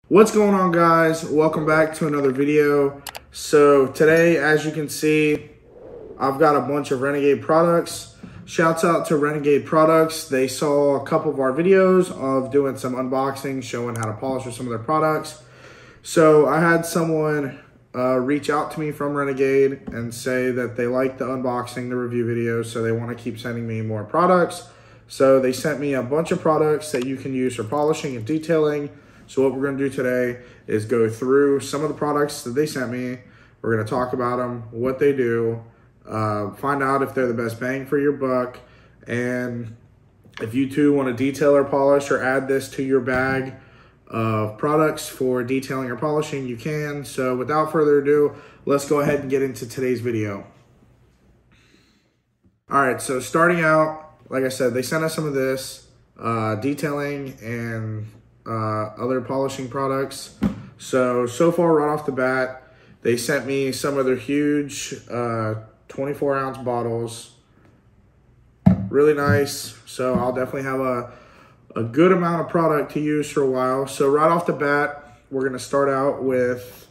What's going on, guys? Welcome back to another video. So today, as you can see, I've got a bunch of Renegade products. Shouts out to Renegade Products. They saw a couple of our videos of doing some unboxing, showing how to polish with some of their products. So I had someone reach out to me from Renegade and say that they like the unboxing, the review videos, so they want to keep sending me more products. So they sent me a bunch of products that you can use for polishing and detailing. So what we're going to do today is go through some of the products that they sent me. We're going to talk about them, what they do, find out if they're the best bang for your buck, and if you too want to detail or polish or add this to your bag of products for detailing or polishing, you can. So without further ado, let's go ahead and get into today's video. All right, so starting out, like I said, they sent us some of this detailing and other polishing products. So far right off the bat, they sent me some of their huge 24-ounce bottles. Really nice. So I'll definitely have a good amount of product to use for a while. So right off the bat, we're going to start out with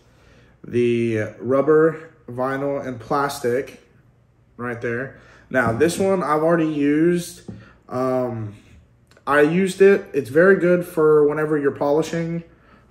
the rubber, vinyl, and plastic right there. Now this one I've already used. I used it. It's very good for whenever you're polishing.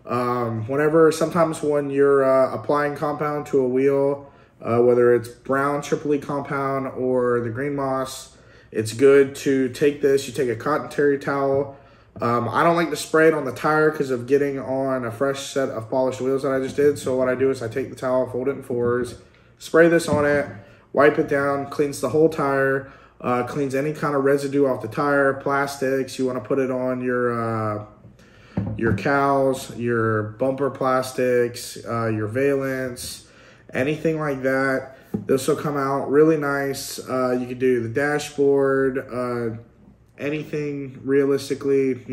Sometimes when you're applying compound to a wheel, whether it's brown triple E compound or the green moss, it's good to take this. You take a cotton terry towel. I don't like to spray it on the tire because of getting on a fresh set of polished wheels that I just did. So what I do is I take the towel, fold it in fours, spray this on it, wipe it down, cleans the whole tire. Cleans any kind of residue off the tire, plastics. You want to put it on your cowls, your bumper plastics, your valence, anything like that. This will come out really nice. You can do the dashboard, anything realistically,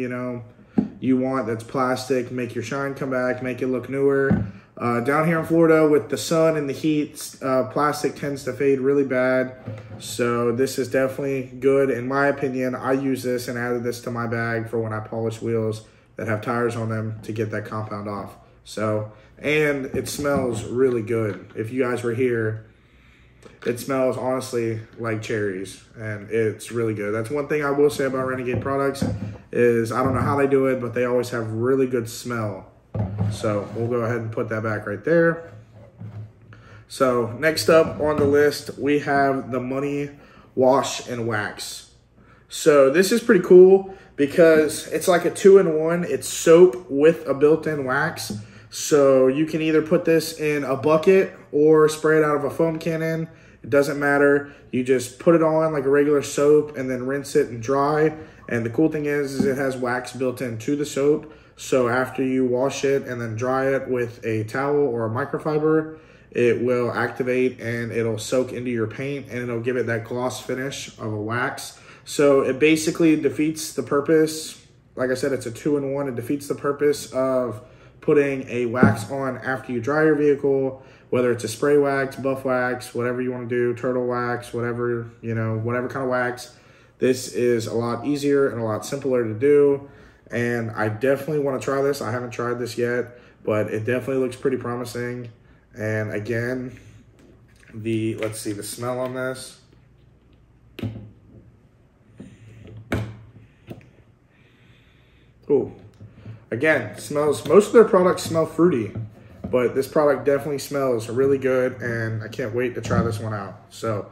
you want that's plastic, make your shine come back, make it look newer. Down here in Florida with the sun and the heat, plastic tends to fade really bad. So this is definitely good. In my opinion, I use this and added this to my bag for when I polish wheels that have tires on them to get that compound off. So, and it smells really good. If you guys were here, it smells honestly like cherries and it's really good. That's one thing I will say about Renegade Products is I don't know how they do it, but they always have really good smell. So we'll go ahead and put that back right there. So next up on the list, we have the Money Wash and Wax. So this is pretty cool because it's like a 2-in-1. It's soap with a built-in wax. So you can either put this in a bucket or spray it out of a foam cannon. It doesn't matter. You just put it on like a regular soap and then rinse it and dry. And the cool thing is it has wax built into the soap. So after you wash it and then dry it with a towel or a microfiber, it will activate and it'll soak into your paint and it'll give it that gloss finish of a wax. So it basically defeats the purpose. Like I said, it's a 2-in-1. It defeats the purpose of putting a wax on after you dry your vehicle, whether it's a spray wax, buff wax, whatever you want to do, turtle wax, whatever, whatever kind of wax. This is a lot easier and a lot simpler to do. And I definitely want to try this. I haven't tried this yet, but it definitely looks pretty promising. And again, let's see the smell on this. Ooh. Again, smells, most of their products smell fruity, but this product definitely smells really good and I can't wait to try this one out. So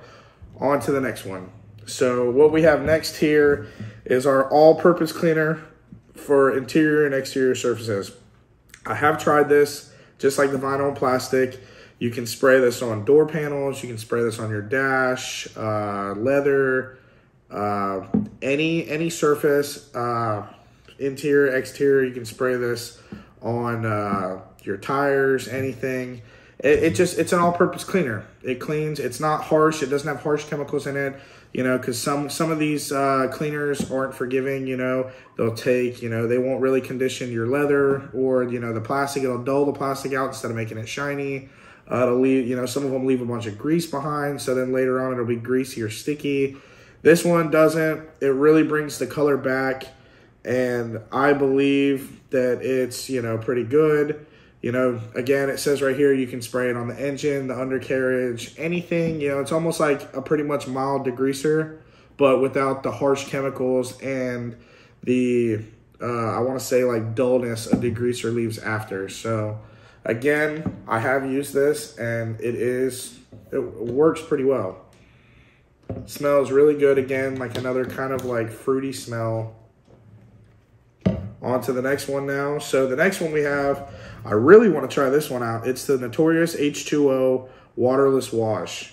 on to the next one. So what we have next here is our all-purpose cleaner for interior and exterior surfaces. I have tried this, just like the vinyl and plastic. You can spray this on door panels, you can spray this on your dash, leather, any surface, interior, exterior. You can spray this on your tires, anything. It's an all-purpose cleaner. It cleans. It's not harsh. It doesn't have harsh chemicals in it. Because some of these cleaners aren't forgiving. They'll take, they won't really condition your leather or the plastic. It'll dull the plastic out instead of making it shiny. It'll leave, some of them leave a bunch of grease behind, so then later on it'll be greasy or sticky. This one doesn't. It really brings the color back. and I believe that it's, you know, pretty good. You know, again, it says right here, you can spray it on the engine, the undercarriage, anything. You know, it's almost like a pretty much mild degreaser, but without the harsh chemicals and the, I want to say like dullness a degreaser leaves after. So again, I have used this and it works pretty well. It smells really good. Again, like another kind of like fruity smell. On to the next one now. So the next one we have, I really want to try this one out. It's the Notorious H2O Waterless Wash.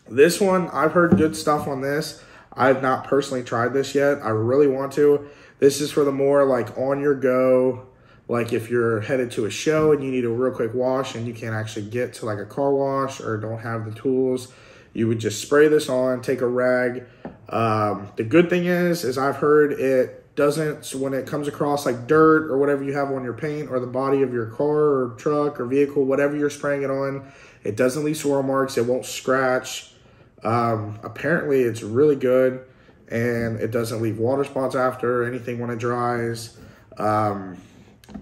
This one, I've heard good stuff on this. I've not personally tried this yet. I really want to. This is for the more like on your go, like if you're headed to a show and you need a real quick wash and you can't actually get to like a car wash or don't have the tools, you would just spray this on, take a rag. The good thing is I've heard it doesn't, when it comes across like dirt or whatever you have on your paint or the body of your car or truck or vehicle, whatever you're spraying it on, it doesn't leave swirl marks, it won't scratch. Apparently it's really good and it doesn't leave water spots after or anything when it dries.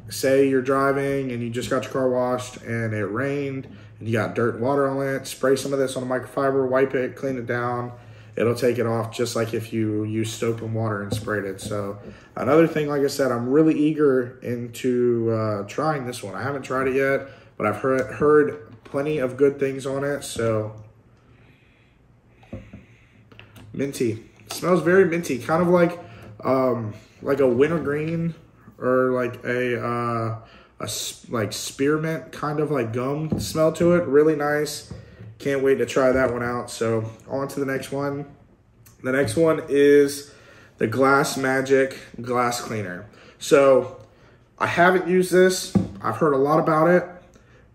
Say you're driving and you just got your car washed and it rained and you got dirt and water on it, spray some of this on a microfiber, wipe it, clean it down. It'll take it off just like if you use soap and water and sprayed it. So another thing, like I said, I'm really eager into trying this one. I haven't tried it yet, but I've heard plenty of good things on it. So minty. It smells very minty, kind of like a wintergreen or like a like spearmint kind of like gum smell to it. Really nice. Can't wait to try that one out. So on to the next one. The next one is the Glass Magic Glass Cleaner. So I haven't used this. I've heard a lot about it,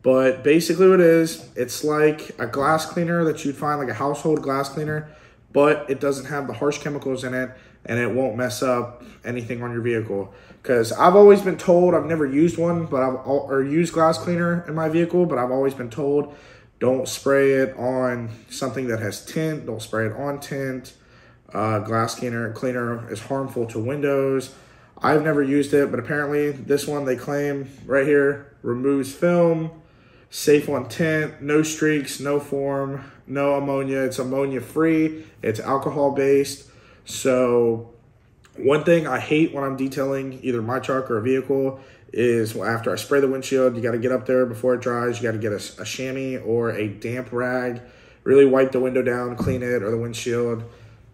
but basically what it is, it's like a glass cleaner that you'd find, like a household glass cleaner, but it doesn't have the harsh chemicals in it and it won't mess up anything on your vehicle. Because I've always been told, I've never used one, but or used glass cleaner in my vehicle, but I've always been told, don't spray it on something that has tint. Don't spray it on tint. Glass cleaner is harmful to windows. I've never used it, but apparently this one, they claim right here, removes film, safe on tint, no streaks, no foam, no ammonia. It's ammonia free. It's alcohol based. So one thing I hate when I'm detailing either my truck or a vehicle is after I spray the windshield, you got to get up there before it dries. You got to get a chamois or a damp rag, really wipe the window down, clean it, or the windshield.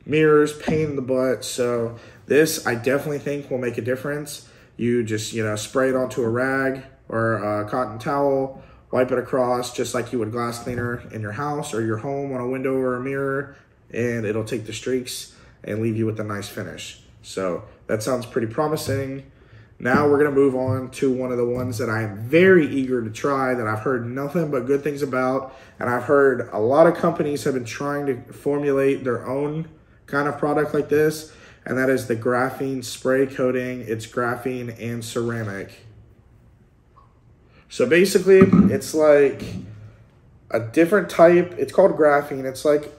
Mirrors, pain in the butt. So this, I definitely think, will make a difference. You just, you know, spray it onto a rag or a cotton towel, wipe it across just like you would glass cleaner in your house or your home on a window or a mirror, and it'll take the streaks and leave you with a nice finish. So that sounds pretty promising. Now we're going to move on to one of the ones that I am very eager to try, that I've heard nothing but good things about. And I've heard a lot of companies have been trying to formulate their own kind of product like this. And that is the Graphene Spray coating. It's graphene and ceramic. So basically, it's like a different type. It's called graphene. It's like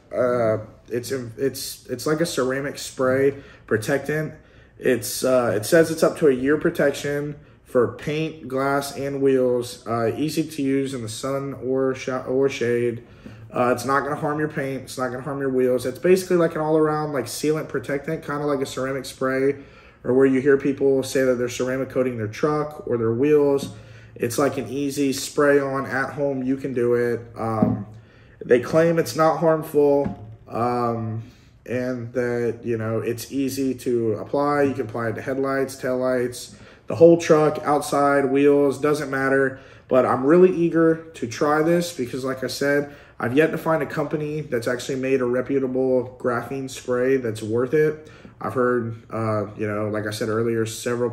it's like a ceramic spray protectant. It says it's up to a year protection for paint, glass, and wheels. Easy to use in the sun or shade. It's not going to harm your paint. It's not going to harm your wheels. It's basically like an all-around like sealant protectant, kind of like a ceramic spray, or where you hear people say that they're ceramic coating their truck or their wheels. It's like an easy spray on at home. You can do it. They claim it's not harmful. And that, you know, it's easy to apply. You can apply it to headlights, taillights, the whole truck, outside, wheels, doesn't matter. But I'm really eager to try this because, like I said, I've yet to find a company that's actually made a reputable graphene spray that's worth it. I've heard, you know, like I said earlier, several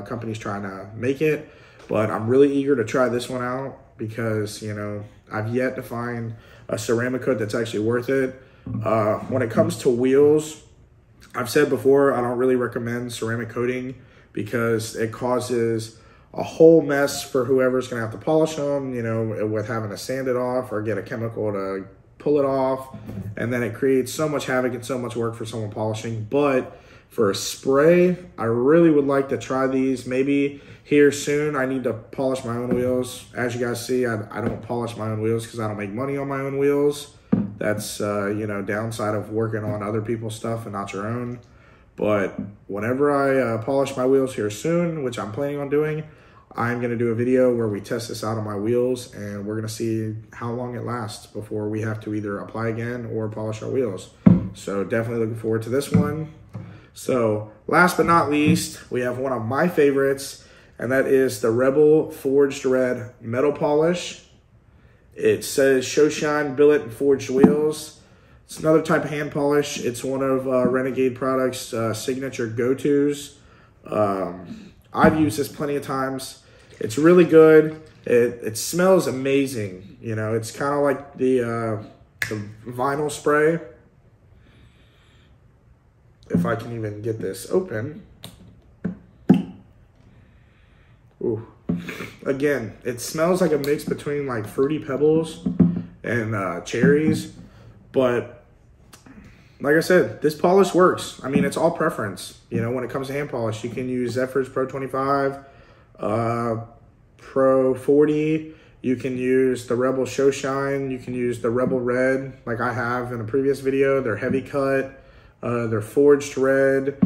companies trying to make it. But I'm really eager to try this one out because, you know, I've yet to find a ceramic coat that's actually worth it. When it comes to wheels, I've said before, I don't really recommend ceramic coating because it causes a whole mess for whoever's going to have to polish them, you know, with having to sand it off or get a chemical to pull it off. And then it creates so much havoc and so much work for someone polishing. But For a spray, I really would like to try these. Maybe here soon. I need to polish my own wheels. As you guys see, I don't polish my own wheels because I don't make money on my own wheels. That's, you know, downside of working on other people's stuff and not your own. But whenever I polish my wheels here soon, which I'm planning on doing, I'm going to do a video where we test this out on my wheels, and we're going to see how long it lasts before we have to either apply again or polish our wheels. So definitely looking forward to this one. So last but not least, we have one of my favorites, and that is the Rebel Forged Red Metal Polish. It says Show Shine, Billet, and Forged Wheels. It's another type of hand polish. It's one of Renegade Products' signature go-tos. I've used this plenty of times. It's really good. It smells amazing. You know, it's kind of like the vinyl spray. If I can even get this open. Ooh. Again, it smells like a mix between like Fruity Pebbles and cherries. But like I said, this polish works. I mean, it's all preference. You know, when it comes to hand polish, you can use Zephyr's Pro 25, Pro 40. You can use the Rebel Show Shine. You can use the Rebel Red, like I have in a previous video. They're heavy cut. They're forged red.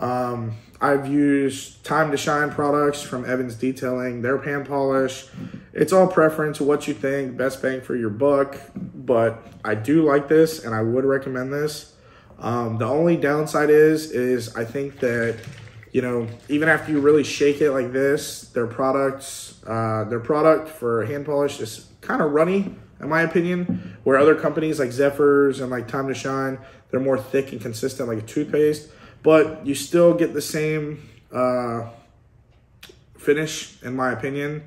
I've used Time to Shine products from Evans Detailing. Their hand polish. It's all preference, what you think, best bang for your buck. But I do like this, and I would recommend this. The only downside is I think that, you know, even after you really shake it like this, their product for hand polish is kind of runny, in my opinion, where other companies like Zephyr's and like Time to Shine, they're more thick and consistent like a toothpaste, but you still get the same finish, in my opinion.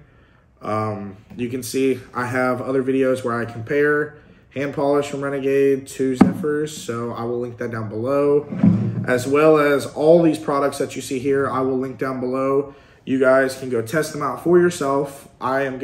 You can see I have other videos where I compare hand polish from Renegade to Zephyr's, so I will link that down below, as well as all these products that you see here. I will link down below. You guys can go test them out for yourself. I am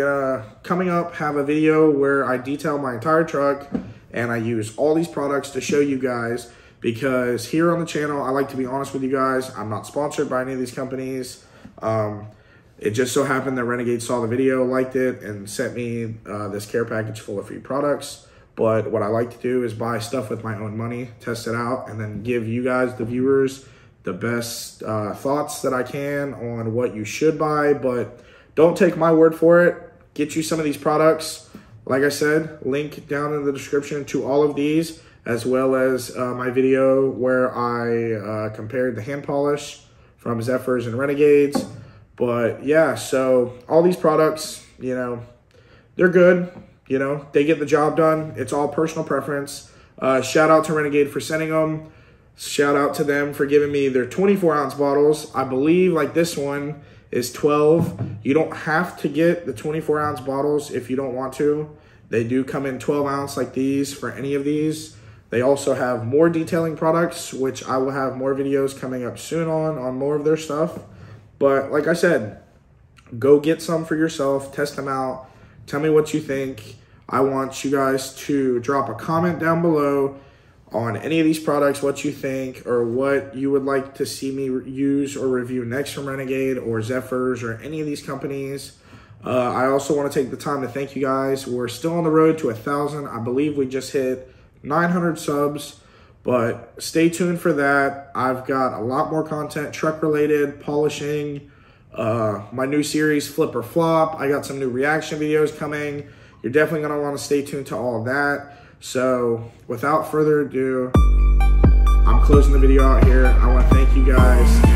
coming up, have a video where I detail my entire truck and I use all these products to show you guys, because here on the channel, I like to be honest with you guys. I'm not sponsored by any of these companies. It just so happened that Renegade saw the video, liked it, and sent me this care package full of free products. But what I like to do is buy stuff with my own money, test it out, and then give you guys, the viewers, the best thoughts that I can on what you should buy. But don't take my word for it. Get you some of these products. Like I said, link down in the description to all of these, as well as my video where I compared the hand polish from Zephyr's and Renegades. But yeah, so all these products, you know, they're good. You know, they get the job done. It's all personal preference. Shout out to Renegade for sending them. Shout out to them for giving me their 24-ounce bottles. I believe like this one is 12. You don't have to get the 24-ounce bottles if you don't want to. They do come in 12-ounce like these for any of these. They also have more detailing products, which I will have more videos coming up soon on more of their stuff. But like I said, go get some for yourself. Test them out. Tell me what you think. I want you guys to drop a comment down below on any of these products, what you think, or what you would like to see me use or review next from Renegade or Zephyr's or any of these companies. I also want to take the time to thank you guys. We're still on the road to 1,000. I believe we just hit 900 subs, but stay tuned for that. I've got a lot more content, truck related, polishing, my new series, Flip or Flop. I got some new reaction videos coming. You're definitely going to want to stay tuned to all of that. So without further ado, I'm closing the video out here. I want to thank you guys.